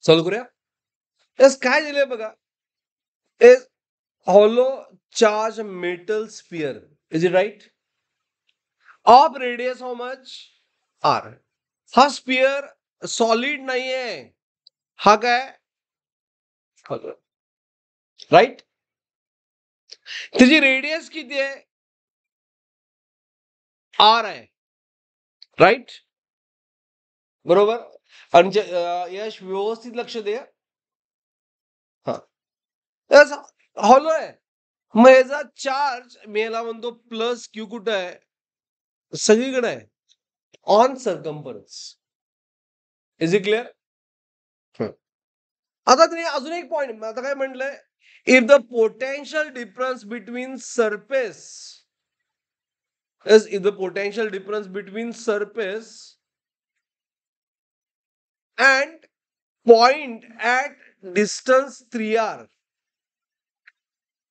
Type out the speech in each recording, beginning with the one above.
चालू करूया. यस, काय दिलंय बघा. Is hollow charge metal sphere. Is it right? Of radius how much? R. हा स्पियर सॉलिड नाहीये. हा काय? राईट. त्याची रेडियस किती आहे? आर आहे. राईट. बरोबर. आणि यश व्यवस्थित लक्ष दे. हा, हॉलो आहे. मग याचा चार्ज मी याला म्हणतो प्लस क्यू कुठं आहे? सगळीकडे आहे. On circumference. Is it clear? आता तुम्ही अजून एक पॉइंट आता काय म्हटलंय, if the potential difference between surface if the potential difference between surface and point at distance 3r.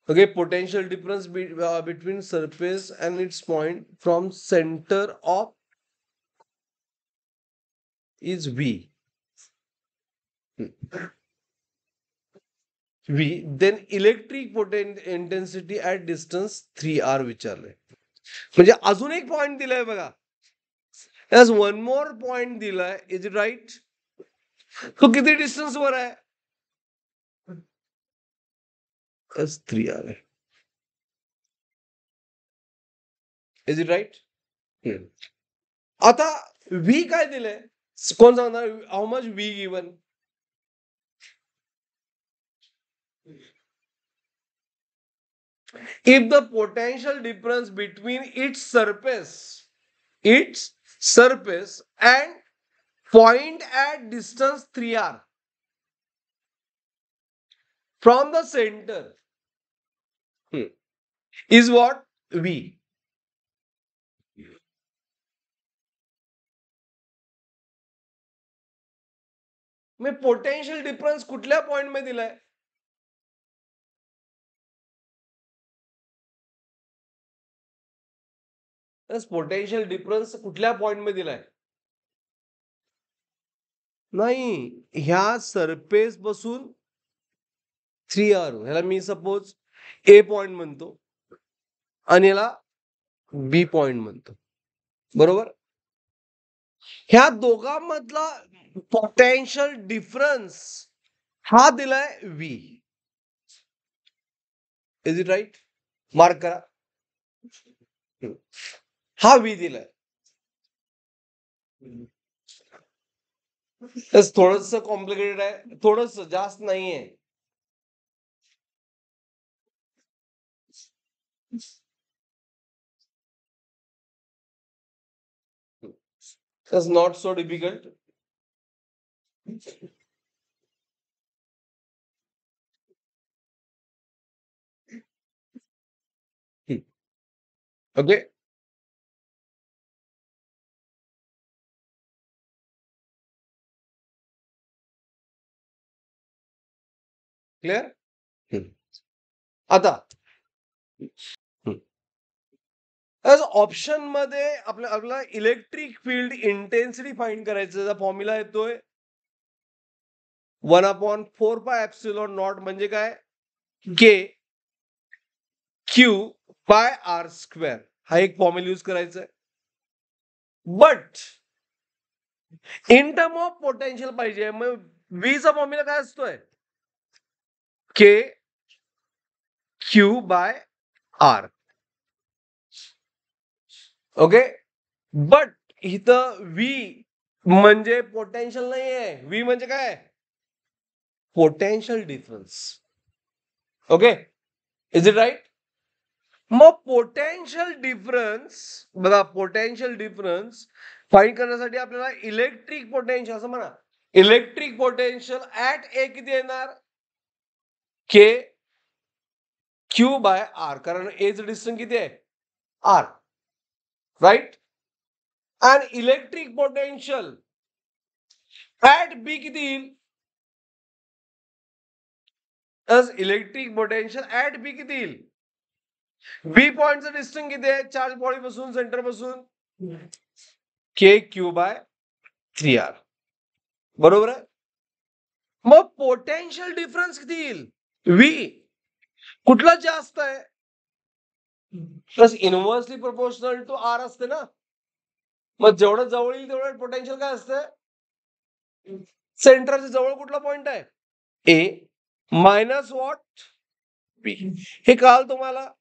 Okay, potential difference between surface and its point from center of is V. V. Then electric intensity at distance 3r विचारलंय. म्हणजे अजून एक point दिलाय बघा. There's one more point दिलाय. Is it right? तो किती distance वर आहे? एस 3r आहे. Is it right? आता व्ही काय दिलंय? कोण सांगणार? How much V given? If the potential difference between its surface and point at distance 3r from the center is what? V. Me potential difference कुठल्या point मध्ये दिलाय? Potential difference कुठल्या point मध्ये दिलाय? नाही, ह्या सरफेस पासून 3r. ह्याला मी सपोज ए पॉइंट म्हणतो आणि याला बी पॉइंट म्हणतो. बरोबर. ह्या दोघांमधला पोटेन्शियल डिफरन्स हा दिलाय V. Is it right? Mark करा. हा व्ही दिलाय. थोडस कॉम्प्लिकेटेड आहे, थोडस, जास्त नाहीये. It's not so difficult. Okay. Clear? आता ऑप्शन मध्ये आपल्याला इलेक्ट्रिक फील्ड इंटेन्सिटी फाइंड करायचं. फॉर्म्युला येतोय 1/4πε0 म्हणजे काय? K Q by R square. हा एक फॉर्म्युला यूज करायचा आहे. But in term of potential पाहिजे. मग व्ही चा फॉर्म्युला काय असतोय? K Q by R. Okay. But इथं व्ही म्हणजे पोटेन्शियल नाही आहे. व्ही म्हणजे काय? Potential difference. Okay. Is it right? मग पोटेन्शियल डिफरन्स बघा, पोटेन्शियल डिफरन्स फाइंड करण्यासाठी आपल्याला इलेक्ट्रिक पोटेन्शियल असं म्हणा. इलेक्ट्रिक पोटेन्शियल ऍट ए किती येणार? के क्यू बाय आर. कारण एच डिस्टन्स किती आहे? आर. राईट. आणि इलेक्ट्रिक पोटेन्शियल ऍट बी किती येईल? इलेक्ट्रिक पोटेन्शियल ऍट बी किती येईल? बी पॉइंटचं डिस्टन्स किती आहे चार्ज बॉडी पासून, सेंटर पासून? के क्यू बाय 3r. बरोबर आहे. मग पोटेन्शियल डिफरन्स किती येईल? व्ही. कुठला जास्त आहे? Plus inversely proportional to R असते ना. मग जेवढं जवळ येईल तेवढं पोटेन्शियल काय असतं? सेंटरच्या जवळ कुठला पॉइंट आहे? ए मायनस वॉट? बी. हे कळाल तुम्हाला?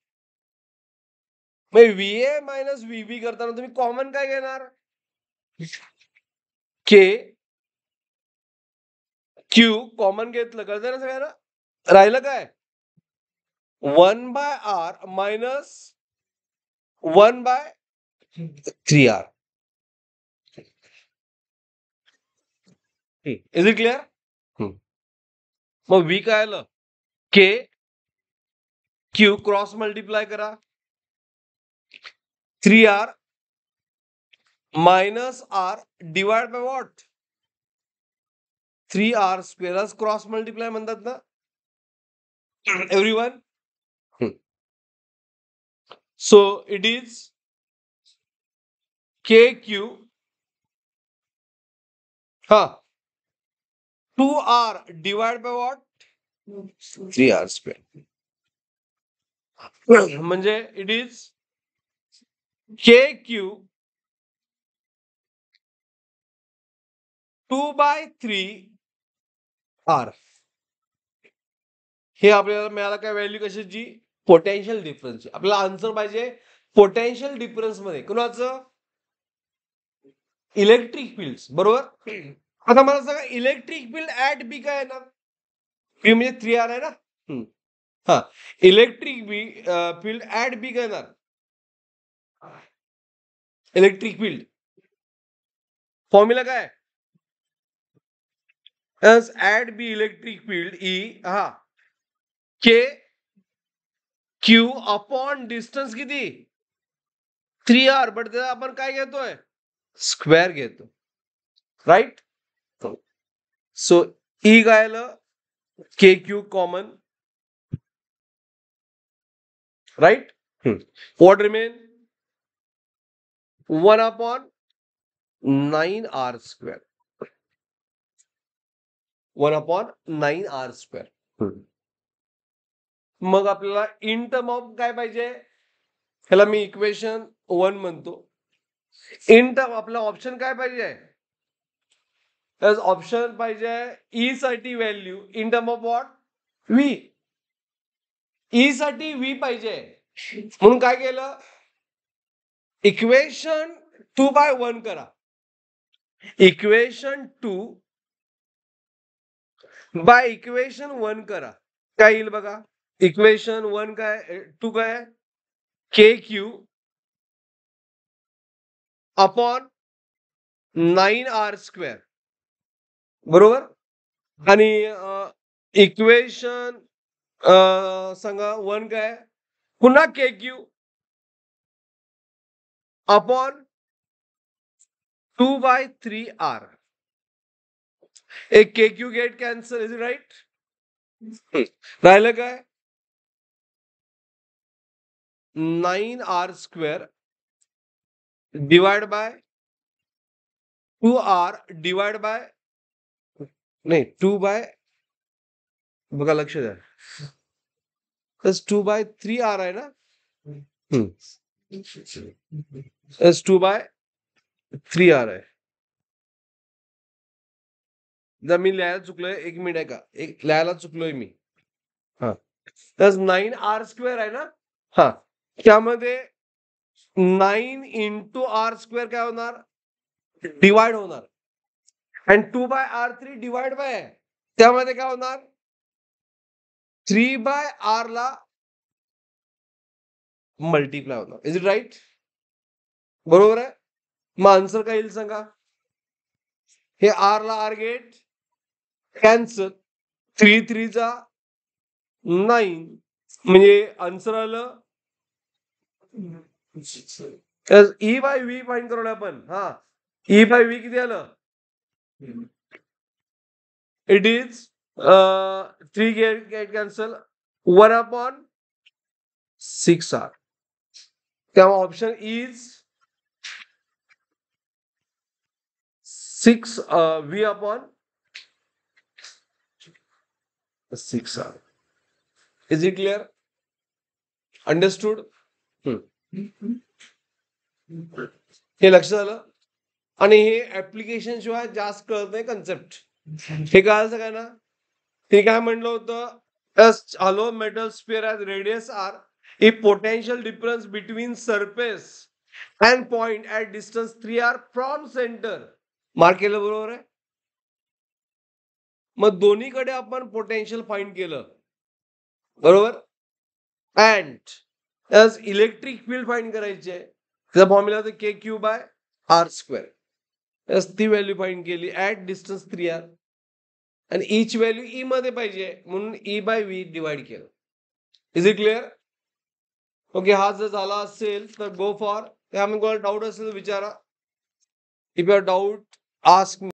व्हीए मायनस व्हीबी करताना तुम्ही कॉमन काय घेणार? के क्यू कॉमन घेतलं, कळतं ना सगळ्यांना? राहिलं काय? 1/r minus 1/3r. Is it clear? मग व्ही काय आलं? के क्यू क्रॉस मल्टिप्लाय करा, 3r minus R divide by what? 3r square. Cross multiply म्हणतात ना everyone. So it is K Q 2r divide by what? 3r square. म्हणजे it is K Q 2/3r. हे आपल्याला मिळालं काय value कशाची? Potential difference. आपल्याला आन्सर पाहिजे पोटेन्शियल डिफरन्स मध्ये कुणाचं? Electric field. बरोबर. आता मला सांगा इलेक्ट्रिक फील्ड ऍट बी काय आहे ना? बी म्हणजे 3r आहे ना. हा, इलेक्ट्रिक फील्ड ऍट बी काय येणार? इलेक्ट्रिक फील्ड फॉर्म्युला काय? At B electric field E K Q upon distance किती? 3r. बट त्याचा आपण काय घेतोय? स्क्वेअर घेतो. राईट. सो ई काय आलं? K Q common. Right. What remain? 1/9r square. 1/9r square. मग आपल्याला इन टर्म ऑफ काय पाहिजे? ह्याला मी इक्वेशन 1 म्हणतो. इन टर्म आपला ऑप्शन काय पाहिजे? ऑप्शन पाहिजे ई साठी value in term of what? V. E साठी व्ही पाहिजे म्हणून काय केलं? इक्वेशन 2/1 करा. इक्वेशन 2 बाय इक्वेशन 1 करा. काय येईल बघा? इक्वेशन 1 काय? 2 काय? K Q upon 9r square. बरोबर. आणि इक्वेशन सांगा 1 काय? पुन्हा के क्यू अपॉन 2/3r. एक K Q get cancel. Is it right? राहिलं काय? 9r square divide by 2r divide by नाही 2 बाय बघा लक्ष द्या 2/3r आहे ना. 2/3r आहे. जर मी लिहायला चुकलोय 1 मिनिट आहे का? लिहायला चुकलोय मी. 9r स्क्वेअर आहे ना. त्यामध्ये 9 इंटू आर स्क्वेअर काय होणार? डिवाइड होणार. आणि 2/r3 डिवाइड बाय त्यामध्ये काय होणार? 3/r ला मल्टिप्लाय होणार. Is it right? बरोबर आहे. मग आन्सर काय येईल सांगा? हे आर ला आर गेट कॅन्सल. 3 3 चा 9 म्हणजे आन्सर आलं ई बाय व्ही फाइंड करू आपण. ई बाय व्ही किती आलं? It is 3 get cancel 1/6r. तेव्हा option is 6 V upon 6R. Is it clear? Understood? हे लक्षात आलं? आणि हे ऍप्लिकेशन शिवाय जास्त कळत नाही कन्सेप्ट. हे कळालं सगळ्यांना? ते काय म्हणलं होतं? Hello metal sphere as radius R if potential difference between surface and point at distance 3R from centre. Mark केलं बरोबर आहे? मग दोन्हीकडे आपण पोटेन्शियल फाइंड केलं बरोबर. अँड इलेक्ट्रिक फील्ड फाइंड करायचे. त्याचा फॉर्म्युला होता K∞R². ती व्हॅल्यू फाइंड केली ऍट डिस्टन्स 3R. आणि इच व्हॅल्यू ई मध्ये पाहिजे म्हणून E/V डिवाइड केलं. Is it clear? ओके. हा जर झाला असेल तर गो फॉर. त्यामध्ये कोणाला डाऊट असेल तर विचारा. If your doubt ask.